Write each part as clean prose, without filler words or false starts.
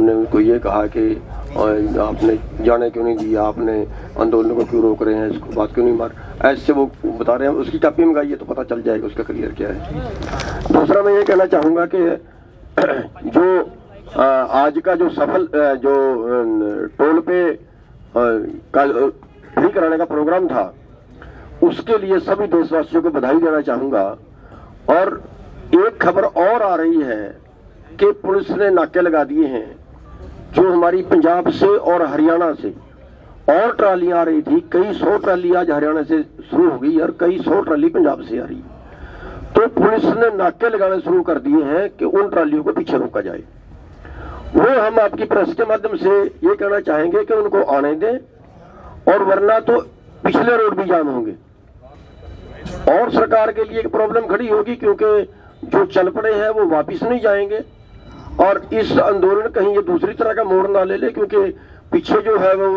हमने उनको ये कहा कि आपने जाने क्यों नहीं दिया, आपने आंदोलन को क्यों रोक रहे हैं, इसको बात क्यों नहीं मार, ऐसे वो बता रहे हैं। उसकी कॉपी मंगाइए तो पता चल जाएगा उसका करियर क्या है। दूसरा मैं ये कहना चाहूँगा कि जो आज का जो सफल जो टोल पे फ्री कराने का प्रोग्राम था, उसके लिए सभी देशवासियों को बधाई देना चाहूँगा। और एक खबर और आ रही है कि पुलिस ने नाके लगा दिए हैं, जो हमारी पंजाब से और हरियाणा से और ट्रालियां आ रही थी, कई 100 ट्राली आज हरियाणा से शुरू हो गई और कई 100 ट्राली पंजाब से आ रही। तो पुलिस ने नाके लगाने शुरू कर दिए हैं कि उन ट्रालियों को पीछे रोका जाए। वो हम आपकी प्रेस के माध्यम से ये कहना चाहेंगे कि उनको आने दें, और वरना तो पिछले रोड भी जाम होंगे और सरकार के लिए एक प्रॉब्लम खड़ी होगी, क्योंकि जो चल पड़े हैं वो वापिस नहीं जाएंगे। और इस आंदोलन कहीं ये दूसरी तरह का मोड़ ना ले ले, क्योंकि पीछे जो है वो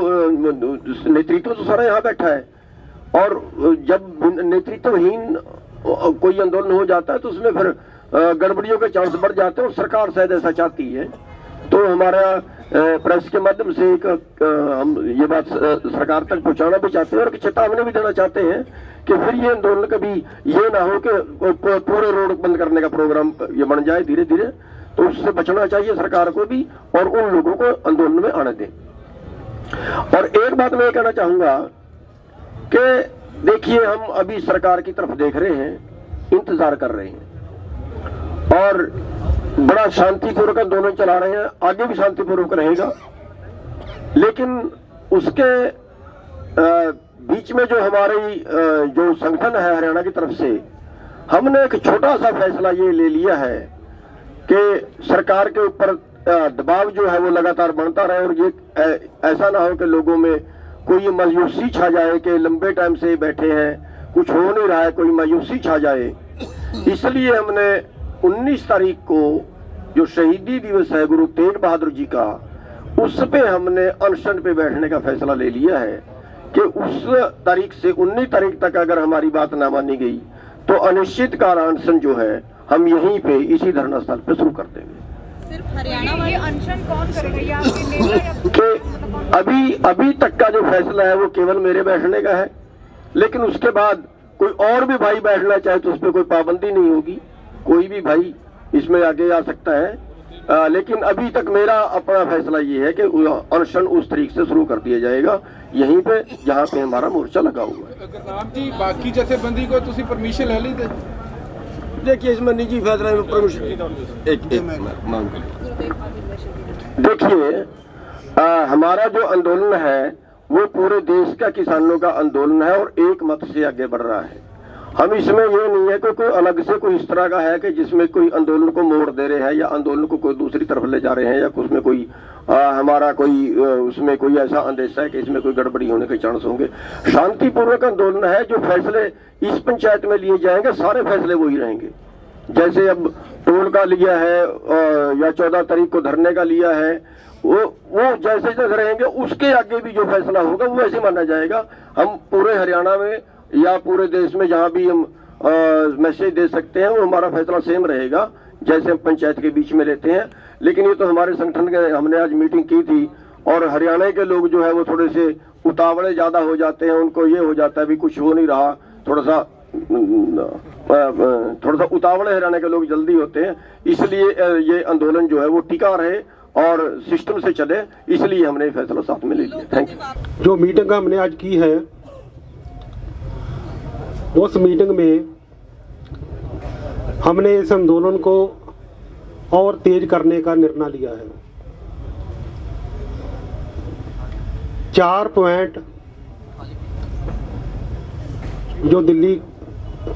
नेतृत्व तो सारा यहाँ बैठा है, और जब नेतृत्वहीन कोई आंदोलन हो जाता है तो उसमें फिर गड़बड़ियों के चांस बढ़ जाते हैं, और सरकार शायद ऐसा चाहती है। तो हमारा प्रेस के माध्यम से एक हम ये बात सरकार तक पहुंचाना भी चाहते हैं और चेतावनी भी देना चाहते हैं कि फिर ये आंदोलन कभी ये ना हो कि पूरे रोड बंद करने का प्रोग्राम ये बन जाए धीरे धीरे। तो उससे बचना चाहिए सरकार को भी, और उन लोगों को आंदोलन में आने दें। और एक बात मैं कहना चाहूंगा कि देखिए, हम अभी सरकार की तरफ देख रहे हैं, इंतजार कर रहे हैं और बड़ा शांतिपूर्वक आंदोलन चला रहे हैं, आगे भी शांतिपूर्वक रहेगा। लेकिन उसके बीच में जो हमारी जो संगठन है हरियाणा की तरफ से, हमने एक छोटा सा फैसला ये ले लिया है कि सरकार के ऊपर दबाव जो है वो लगातार बढ़ता रहे, और ये ऐसा ना हो कि लोगों में कोई मायूसी छा जाए कि लंबे टाइम से बैठे हैं, कुछ हो नहीं रहा है, कोई मायूसी छा जाए। इसलिए हमने 19 तारीख को जो शहीदी दिवस है गुरु तेग बहादुर जी का, उस पे हमने अनशन पे बैठने का फैसला ले लिया है कि उस तारीख से 19 तारीख तक अगर हमारी बात ना मानी गई तो अनिश्चित काल अनशन जो है हम यहीं पे इसी धरना स्थल पे शुरू कर देंगे। सिर्फ हरियाणा में ये अनशन कौन करेगा, आपके नेता या अभी तक का जो फैसला है वो केवल मेरे बैठने का है, लेकिन उसके बाद कोई और भी भाई बैठना चाहे तो उस पर कोई पाबंदी नहीं होगी, कोई भी भाई इसमें आगे आ सकता है। लेकिन अभी तक मेरा अपना फैसला ये है कि अनशन उस तरीके से शुरू कर दिया जाएगा यहीं पे जहाँ पे हमारा मोर्चा लगा हुआ है। गुरनाम जी, बाकी जथेबंदी को तुसी परमिशन ले ली थे? देखिए, इसमें निजी फैसला में परमिशन एक मांग देखिए, हमारा जो आंदोलन है वो पूरे देश का किसानों का आंदोलन है और एक मत से आगे बढ़ रहा है। हम इसमें ये नहीं है कि कोई अलग से कोई इस तरह का है कि जिसमें कोई आंदोलन को मोड़ दे रहे हैं या आंदोलन को कोई दूसरी तरफ ले जा रहे हैं, या उसमें कोई हमारा कोई उसमें कोई ऐसा अंदेशा है कि इसमें कोई गड़बड़ी होने के चांस होंगे। शांतिपूर्वक आंदोलन है, जो फैसले इस पंचायत में लिए जाएंगे सारे फैसले वही रहेंगे। जैसे अब टोल का लिया है या 14 तारीख को धरने का लिया है, वो जैसे जैसे रहेंगे उसके आगे भी जो फैसला होगा वो ऐसे माना जाएगा। हम पूरे हरियाणा में या पूरे देश में जहां भी हम मैसेज दे सकते हैं वो हमारा फैसला सेम रहेगा जैसे हम पंचायत के बीच में लेते हैं। लेकिन ये तो हमारे संगठन के हमने आज मीटिंग की थी, और हरियाणा के लोग जो है वो थोड़े से उतावले ज्यादा हो जाते हैं, उनको ये हो जाता है भी कुछ हो नहीं रहा, थोड़ा सा उतावले हरियाणा के लोग जल्दी होते हैं। इसलिए ये आंदोलन जो है वो टिका रहे और सिस्टम से चले, इसलिए हमने फैसला साथ में ले लिया। Thank you. जो मीटिंग हमने आज की है, उस मीटिंग में हमने इस आंदोलन को और तेज करने का निर्णय लिया है। 4 पॉइंट जो दिल्ली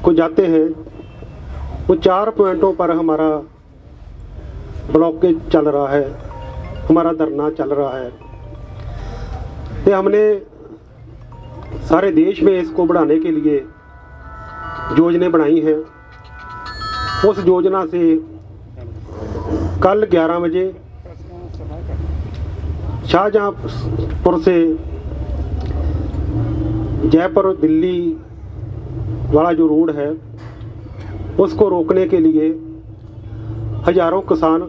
को जाते हैं, वो 4 पॉइंटों पर हमारा ब्लॉकेज चल रहा है, हमारा धरना चल रहा है। तो हमने सारे देश में इसको बढ़ाने के लिए योजनाएं बनाई हैं। उस योजना से कल 11 बजे शाहजहांपुर से जयपुर दिल्ली वाला जो रोड है उसको रोकने के लिए हजारों किसान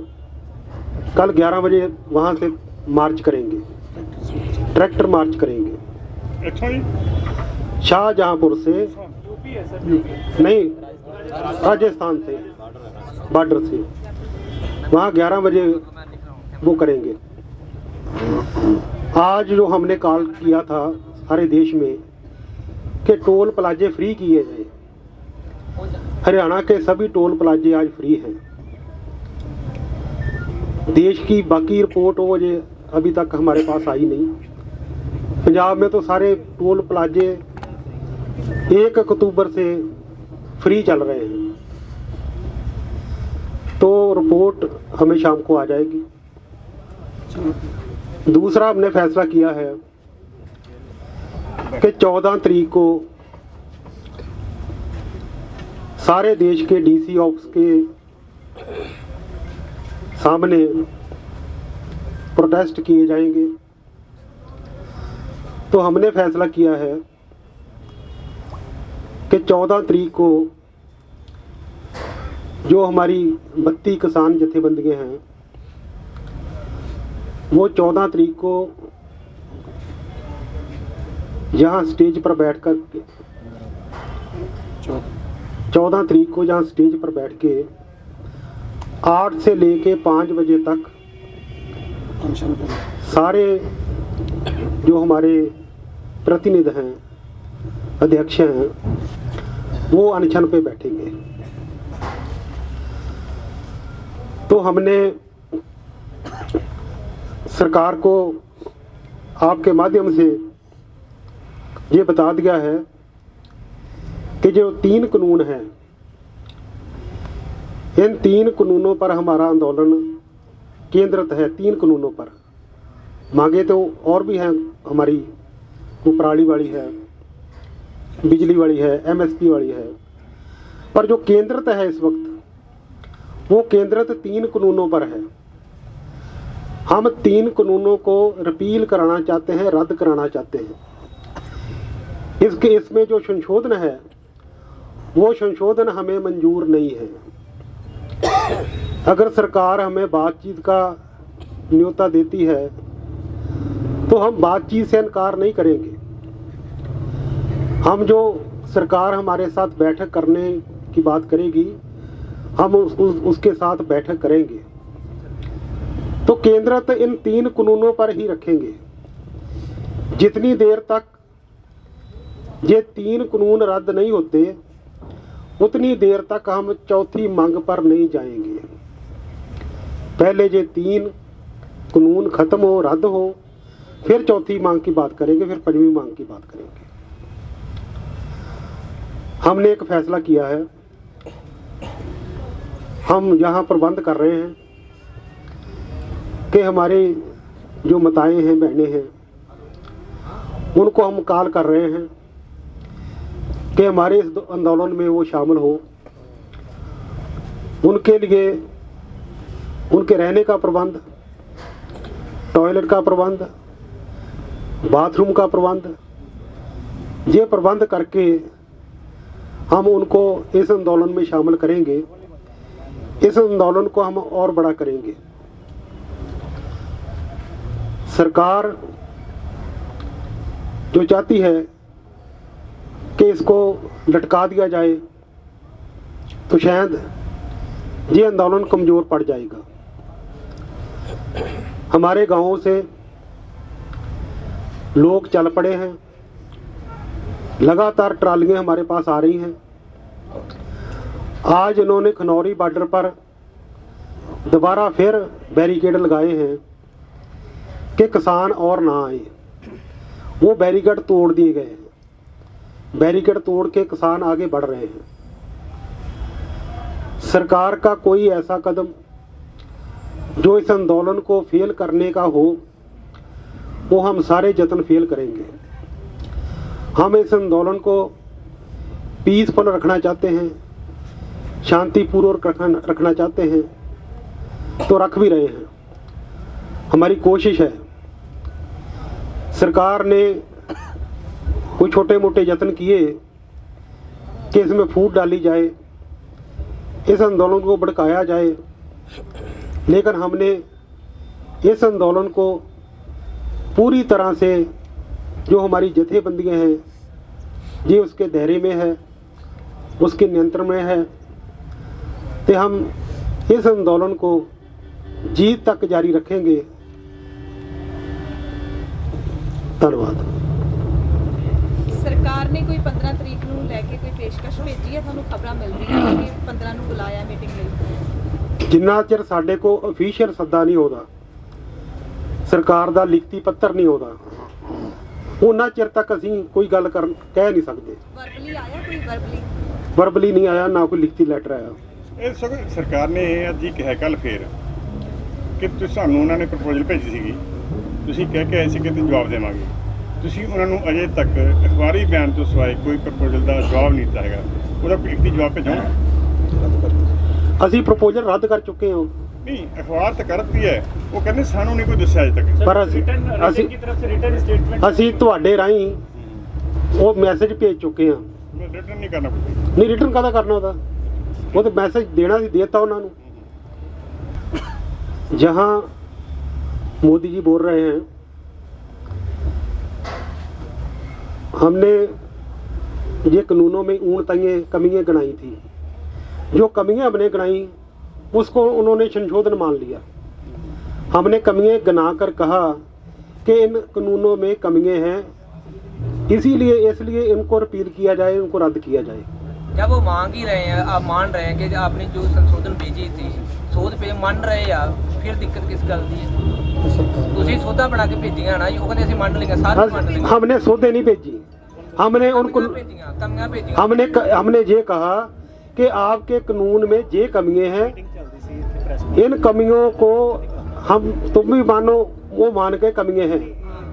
कल 11 बजे वहाँ से मार्च करेंगे, ट्रैक्टर मार्च करेंगे। अच्छा जी। शाहजहांपुर से नहीं, राजस्थान से, बॉर्डर से, वहाँ 11 बजे वो करेंगे। आज जो हमने कॉल किया था सारे देश में कि टोल प्लाजे फ्री किए जाए, हरियाणा के सभी टोल प्लाजे आज फ्री हैं। देश की बाकी रिपोर्ट वो ये अभी तक हमारे पास आई नहीं। पंजाब में तो सारे टोल प्लाजे 1 अक्टूबर से फ्री चल रहे हैं, तो रिपोर्ट हमें शाम को आ जाएगी। दूसरा हमने फैसला किया है कि 14 तारीख को सारे देश के डीसी ऑफिस के सामने प्रोटेस्ट किए जाएंगे। तो हमने फैसला किया है कि 14 तारीख को जो हमारी 32 किसान जथेबंदियां हैं, वो 14 तारीख को यहाँ स्टेज पर बैठकर 14 तारीख को जहाँ स्टेज पर बैठ के 8 से लेके 5 बजे तक सारे जो हमारे प्रतिनिधि हैं, अध्यक्ष हैं, वो अनशन पे बैठेंगे। तो हमने सरकार को आपके माध्यम से ये बता दिया है कि जो 3 कानून हैं, इन 3 कानूनों पर हमारा आंदोलन केंद्रित है। 3 कानूनों पर मांगे तो और भी हैं हमारी, वो पराली वाली है, बिजली वाली है, एमएसपी वाली है, पर जो केंद्रित है इस वक्त वो केंद्रित 3 कानूनों पर है। हम 3 कानूनों को रिपील कराना चाहते हैं, रद्द कराना चाहते हैं। इसमें जो संशोधन है वो संशोधन हमें मंजूर नहीं है। अगर सरकार हमें बातचीत का न्योता देती है तो हम बातचीत से इनकार नहीं करेंगे। हम जो सरकार हमारे साथ बैठक करने की बात करेगी, हम उसके साथ बैठक करेंगे। तो केंद्रित इन 3 कानूनों पर ही रखेंगे। जितनी देर तक ये 3 कानून रद्द नहीं होते, उतनी देर तक हम चौथी मांग पर नहीं जाएंगे। पहले ये 3 कानून खत्म हो, रद्द हो, फिर चौथी मांग की बात करेंगे, फिर 5वीं मांग की बात करेंगे। हमने एक फैसला किया है, हम यहाँ प्रबंध कर रहे हैं कि हमारे जो माताएं हैं, बहनें हैं, उनको हम कॉल कर रहे हैं कि हमारे इस आंदोलन में वो शामिल हो। उनके लिए उनके रहने का प्रबंध, टॉयलेट का प्रबंध, बाथरूम का प्रबंध, ये प्रबंध करके हम उनको इस आंदोलन में शामिल करेंगे। इस आंदोलन को हम और बड़ा करेंगे। सरकार जो चाहती है कि इसको लटका दिया जाए, तो शायद ये आंदोलन कमजोर पड़ जाएगा। हमारे गांवों से लोग चल पड़े हैं, लगातार ट्रालियां हमारे पास आ रही हैं। आज इन्होंने खनौरी बॉर्डर पर दोबारा फिर बैरिकेड लगाए हैं कि किसान और ना आए। वो बैरिकेड तोड़ दिए गए हैं। बैरिकेड तोड़ के किसान आगे बढ़ रहे हैं। सरकार का कोई ऐसा कदम जो इस आंदोलन को फेल करने का हो, वो हम सारे जतन फेल करेंगे। हम इस आंदोलन को पीसफुल रखना चाहते हैं, शांतिपूर्वक रखना चाहते हैं, तो रख भी रहे हैं। हमारी कोशिश है। सरकार ने कोई छोटे मोटे यत्न किए कि इसमें फूट डाली जाए, इस आंदोलन को भड़काया जाए, लेकिन हमने इस आंदोलन को पूरी तरह से जो हमारी जथेबंदियां हैं ये उसके दायरे में है, उसके नियंत्रण में है, तो हम इस आंदोलन को जीत तक जारी रखेंगे। धन्यवाद। ਸਰਕਾਰ ਨੇ ਕੋਈ 15 ਤਰੀਕ ਨੂੰ ਲੈ ਕੇ ਕੋਈ ਪੇਸ਼ਕਸ਼ ਭੇਜੀ ਹੈ? ਤੁਹਾਨੂੰ ਖਬਰਾਂ ਮਿਲ ਰਹੀਆਂ ਕਿ 15 ਨੂੰ ਬੁਲਾਇਆ ਮੀਟਿੰਗ ਲਈ? ਜਿੰਨਾ ਚਿਰ ਸਾਡੇ ਕੋ ਅਫੀਸ਼ੀਅਲ ਸੱਦਾ ਨਹੀਂ ਆਉਂਦਾ, ਸਰਕਾਰ ਦਾ ਲਿਖਤੀ ਪੱਤਰ ਨਹੀਂ ਆਉਂਦਾ, ਉਹਨਾਂ ਚਿਰ ਤੱਕ ਅਸੀਂ ਕੋਈ ਗੱਲ ਕਹਿ ਨਹੀਂ ਸਕਦੇ। ਵਰਬਲੀ ਆਇਆ ਕੋਈ? ਵਰਬਲੀ ਨਹੀਂ ਆਇਆ, ਨਾ ਕੋਈ ਲਿਖਤੀ ਲੈਟਰ ਆਇਆ। ਇਹ ਸਰਕਾਰ ਨੇ ਇਹ ਅੱਜ ਹੀ ਕਿਹਾ ਕੱਲ ਫੇਰ ਕਿ ਤੁਸੀਂ ਸਾਨੂੰ ਉਹਨਾਂ ਨੇ ਪ੍ਰਪੋਜ਼ਲ ਭੇਜੀ ਸੀਗੀ, ਤੁਸੀਂ ਕਹਿ ਕੇ ਆਏ ਸੀ ਕਿ ਜਵਾਬ ਦੇਵਾਂਗੇ। ਤੁਸੀਂ ਉਹਨਾਂ ਨੂੰ ਅਜੇ ਤੱਕ ਅਖਬਾਰੀ ਬਿਆਨ ਤੋਂ ਸਿਵਾਏ ਕੋਈ ਪ੍ਰਪੋਜ਼ਲ ਦਾ ਜਵਾਬ ਨਹੀਂ ਦਿੱਤਾ ਹੈਗਾ। ਉਹਦਾ ਕੋਈ ਲਿਖਤੀ ਜਵਾਬ ਭੇਜੋਗੇ? ਅਸੀਂ ਪ੍ਰਪੋਜ਼ਲ ਰੱਦ ਕਰ ਚੁੱਕੇ ਹਾਂ। ਨਹੀਂ, ਅਖਬਾਰ ਤਾਂ ਕਰਤੀ ਹੈ, ਉਹ ਕਹਿੰਦੇ ਸਾਨੂੰ ਨਹੀਂ ਕੋਈ ਦੱਸਿਆ ਅਜੇ ਤੱਕ। ਪਰ ਅਸੀਂ ਤੁਹਾਡੇ ਰਾਹੀਂ ਉਹ ਮੈਸੇਜ ਭੇਜ ਚੁੱਕੇ ਹਾਂ। ਰਿਟਰਨ ਨਹੀਂ ਕਰਨਾ ਕੁਝ। ਨਹੀਂ, ਰਿਟਰਨ ਕਾਹਦਾ ਕਰਨਾ ਉਹਦਾ? वो तो मैसेज देना ही देता उन्होंने। जहाँ मोदी जी बोल रहे हैं हमने ये कानूनों में ऊन तंगे कमियाँ गिनाई थी, जो कमियाँ हमने गिनाई उसको उन्होंने संशोधन मान लिया। हमने कमियाँ गिना कर कहा कि इन कानूनों में कमियाँ हैं, इसलिए इनको रिपील किया जाए, इनको रद्द किया जाए। जब वो मांग ही रहे हैं, आप मान रहे हैं कि आपने जो संशोधन भेजी थी सोध पे मान रहे या फिर दिक्कत किस गल दी है? तुसी सोधा बना के भेजियां ना, वो कहते मान लेंगे, सारे मान लेंगे। हमने सौदे नहीं भेजी, हमने उनको कमियां भेजियां। हमने ये कहा कि आपके कानून में ये कमियां हैं, इन कमियों को हम तुम भी मानो, वो मान के कमियां हैं।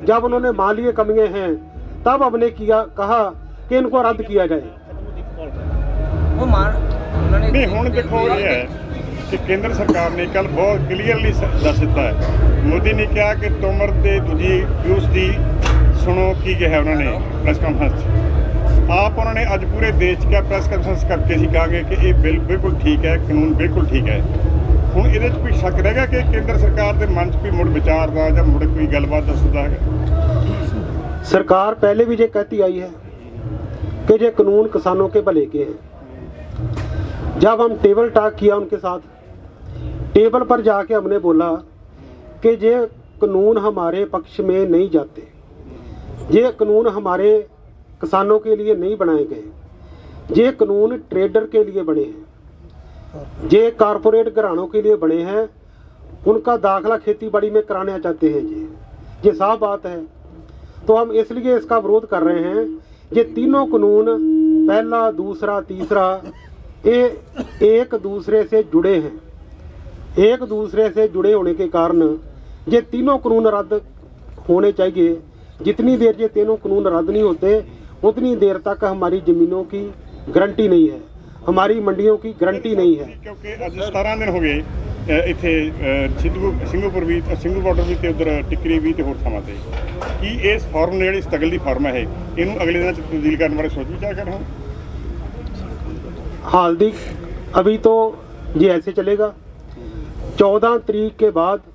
जब उन्होंने मान लिए कमियां हैं तब हमने कहा कि इनको रद्द किया जाए। वो मान उन्होंने नहीं, हुण देखो ये है कि केंद्र सरकार ने कल बहुत क्लीयरली दस दिता है। मोदी ने कहा कि तोमर ते दूजी व्यूज दी सुनो की कहा उन्होंने प्रेस कॉन्फ्रेंस। आप उन्होंने अज पूरे देश का प्रेस कॉन्फ्रेंस करके असीं कहांगे कि ये बिल बिल्कुल ठीक है, कानून बिल्कुल ठीक है। हुण इहदे च कोई शक रहेगा कि केंद्र सरकार के मन च कोई मुड़ विचार दा जां मुड़ कोई गलबात दसदा है? सरकार पहले भी ये कहती आई है कि ये कानून किसानों के भले के हैं। जब हम टेबल टॉक किया उनके साथ, टेबल पर जाके हमने बोला कि ये कानून हमारे पक्ष में नहीं जाते, ये कानून हमारे किसानों के लिए नहीं बनाए गए, ये कानून ट्रेडर के लिए बने हैं, ये कारपोरेट घरानों के लिए बने हैं, उनका दाखला खेती बाड़ी में कराना चाहते हैं। ये साफ बात है। तो हम इसलिए इसका विरोध कर रहे हैं। ये तीनों कानून, पहला, दूसरा, तीसरा, ये एक दूसरे से जुड़े हैं। एक दूसरे से जुड़े होने के कारण ये तीनों कानून रद्द होने चाहिए। जितनी देर ये तीनों कानून रद्द नहीं होते उतनी देर तक हमारी ज़मीनों की गारंटी नहीं है, हमारी मंडियों की गारंटी नहीं है। क्योंकि अज 17 दिन हो गए इत्थे ਸਿੰਘੂਪੁਰ ਵੀ, ਸਿੰਘੂ ਬਾਰਡਰ भी ਤੇ उधर टिकरी भी ਤੇ ਹੋਰ ਥਾਵਾਂ ਤੇ। ਕੀ ਇਸ ਫਾਰਮ ਨੇ ਜਿਹੜੀ ਸਟਰਗਲ ਦੀ ਫਾਰਮ ਹੈ ਇਹਨੂੰ अगले ਦਿਨਾਂ 'ਚ ਤਬਦੀਲ ਕਰਨ ਬਾਰੇ ਸੋਚ ਵਿਚਾਰ ਕਰ ਰਹੇ ਹੋ? हाल दी अभी तो ये ऐसे चलेगा। 14 तारीख के बाद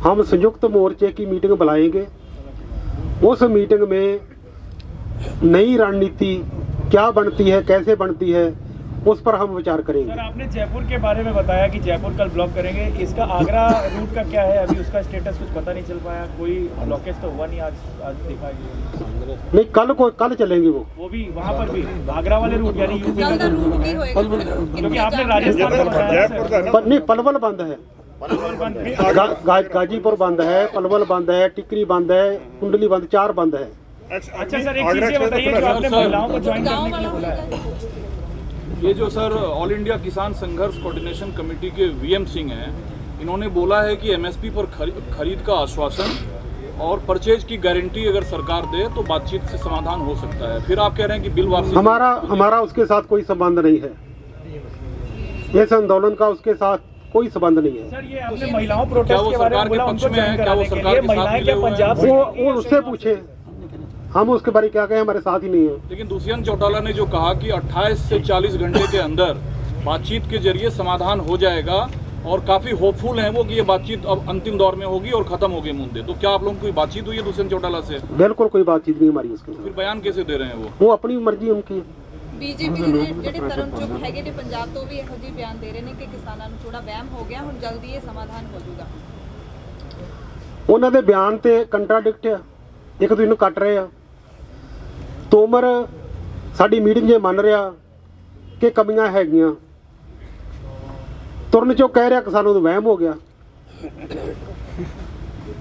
हम संयुक्त मोर्चे की मीटिंग बुलाएंगे। उस मीटिंग में नई रणनीति क्या बनती है, कैसे बनती है, उस पर हम विचार करेंगे। सर, आपने जयपुर के बारे में बताया कि जयपुर कल ब्लॉक करेंगे, इसका आगरा रूट का क्या है? अभी उसका स्टेटस कुछ पता नहीं चल पाया, कोई ब्लॉकेज तो हुआ नहीं आज देखा गया? नहीं, कल चलेंगे वो भी वहाँ पर भी आगरा वाले रूट यानी यूपी कल का रूट नहीं होएगा क्योंकि आपने राजस्थान का बताया सर। नहीं, पलवल बंद है, गाजीपुर बंद है, पलवल बंद है, टिकरी बंद है, कुंडली बंद, 4 बंद है। अच्छा सर, एक चीज़ ये बताइए जो आपने महिलाओं को ज्वाइन करने के लिए बोला है। ये जो सर ऑल इंडिया किसान संघर्ष कोऑर्डिनेशन कमेटी के वीएम सिंह हैं, इन्होंने बोला है कि एमएसपी पर खरीद का आश्वासन और परचेज की गारंटी अगर सरकार दे तो बातचीत से समाधान हो सकता है। फिर आप कह रहे हैं कि बिल वापसी। हमारा उसके साथ कोई संबंध नहीं है, इस आंदोलन का उसके साथ कोई संबंध नहीं है। सर, ये आपने महिलाओं प्रोटेस्ट के बारे में बोला, उनको ज्वाइन कराने के लिए महिलाएं क्या पंजाब से? वो उससे पूछे, हम उसके बारे क्या कहें, हमारे साथ ही नहीं है। लेकिन दुष्यंत चौटाला ने जो कहा कि 28 से 40 घंटे के अंदर बातचीत के जरिए समाधान हो जाएगा और काफी होपफुल हैं वो कि ये बातचीत अब अंतिम दौर में होगी और खत्म हो गए मुद्दे। तो क्या आप लोगों की कोई बातचीत हुई है दुष्यंत चौटाला से? बिल्कुल कोई बातचीत नहीं हमारी उसके फिर साथ। बयान कैसे दे रहे हैं वो अपनी मर्जी उनकी है। ਬੀਜੇਪੀ ਦੇ ਜਿਹੜੇ ਤਰੁਣ ਚੁੱਗ ਹੈਗੇ ਨੇ ਪੰਜਾਬ ਤੋਂ ਵੀ ਇਹੋ ਜਿਹੇ ਬਿਆਨ ਦੇ ਰਹੇ ਨੇ ਕਿ ਕਿਸਾਨਾਂ ਨੂੰ ਥੋੜਾ ਵਹਿਮ ਹੋ ਗਿਆ, ਹੁਣ ਜਲਦੀ ਇਹ ਸਮਾਧਾਨ ਹੋ ਜਾਊਗਾ। ਉਹਨਾਂ ਦੇ ਬਿਆਨ ਤੇ ਕੰਟਰਾਡਿਕਟ ਆ, ਇੱਕ ਦੂਜੇ ਨੂੰ ਕੱਟ ਰਹੇ ਆ। ਤੋਮਰ ਸਾਡੀ ਮੀਟਿੰਗ 'ਚ ਮੰਨ ਰਿਹਾ ਕਿ ਕਮੀਆਂ ਹੈਗੀਆਂ, ਤੁਰਨ ਚੋਂ ਕਹਿ ਰਿਹਾ ਕਿ ਸਾਨੂੰ ਤਾਂ ਵਹਿਮ ਹੋ ਗਿਆ।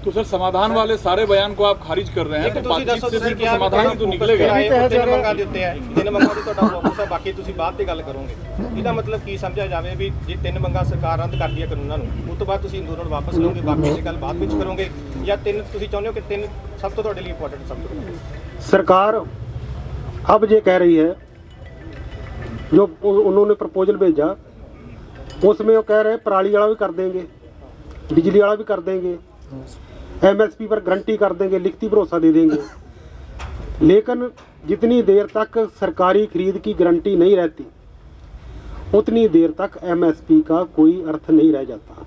तो सर समाधान वाले सारे बयान को आप खारिज कर रहे हैं, तो बातचीत से फिर तो समाधान ही तो निकलेगा। ਤਿੰਨ ਮੰਗਾਂ ਦੇ ਉੱਤੇ ਹੈ, ਤਿੰਨ ਮੰਗਾਂ ਦੀ ਤੁਹਾਡਾ ਫੋਕਸ ਹੈ, ਬਾਕੀ ਤੁਸੀਂ ਬਾਅਦ ਤੇ ਗੱਲ ਕਰੋਗੇ। ਇਹਦਾ ਮਤਲਬ ਕੀ ਸਮਝਿਆ ਜਾਵੇ ਵੀ ਜੇ ਤਿੰਨ ਮੰਗਾਂ ਸਰਕਾਰ ਰੱਦ ਕਰਦੀ ਹੈ ਕਾਨੂੰਨਾਂ ਨੂੰ, ਉਸ ਤੋਂ ਬਾਅਦ ਤੁਸੀਂ ਅੰਦੋਲਨ ਵਾਪਸ ਲਓਗੇ, ਬਾਕੀ ਦੀ ਗੱਲ ਬਾਅਦ ਵਿੱਚ ਕਰੋਗੇ, ਜਾਂ ਤਿੰਨ ਤੁਸੀਂ ਚਾਹੁੰਦੇ ਹੋ ਕਿ ਤਿੰਨ ਸਭ ਤੋਂ ਤੁਹਾਡੇ ਲਈ ਇੰਪੋਰਟੈਂਟ ਸਭ ਤੋਂ? सरकार अब ये कह रही है, जो उन्होंने प्रपोजल भेजा उसमें वो कह रहे हैं पराली वाला भी कर देंगे, बिजली वाला भी कर देंगे, MSP पर गारंटी कर देंगे, लिखती भरोसा दे देंगे। लेकिन जितनी देर तक सरकारी खरीद की गारंटी नहीं रहती उतनी देर तक MSP का कोई अर्थ नहीं रह जाता।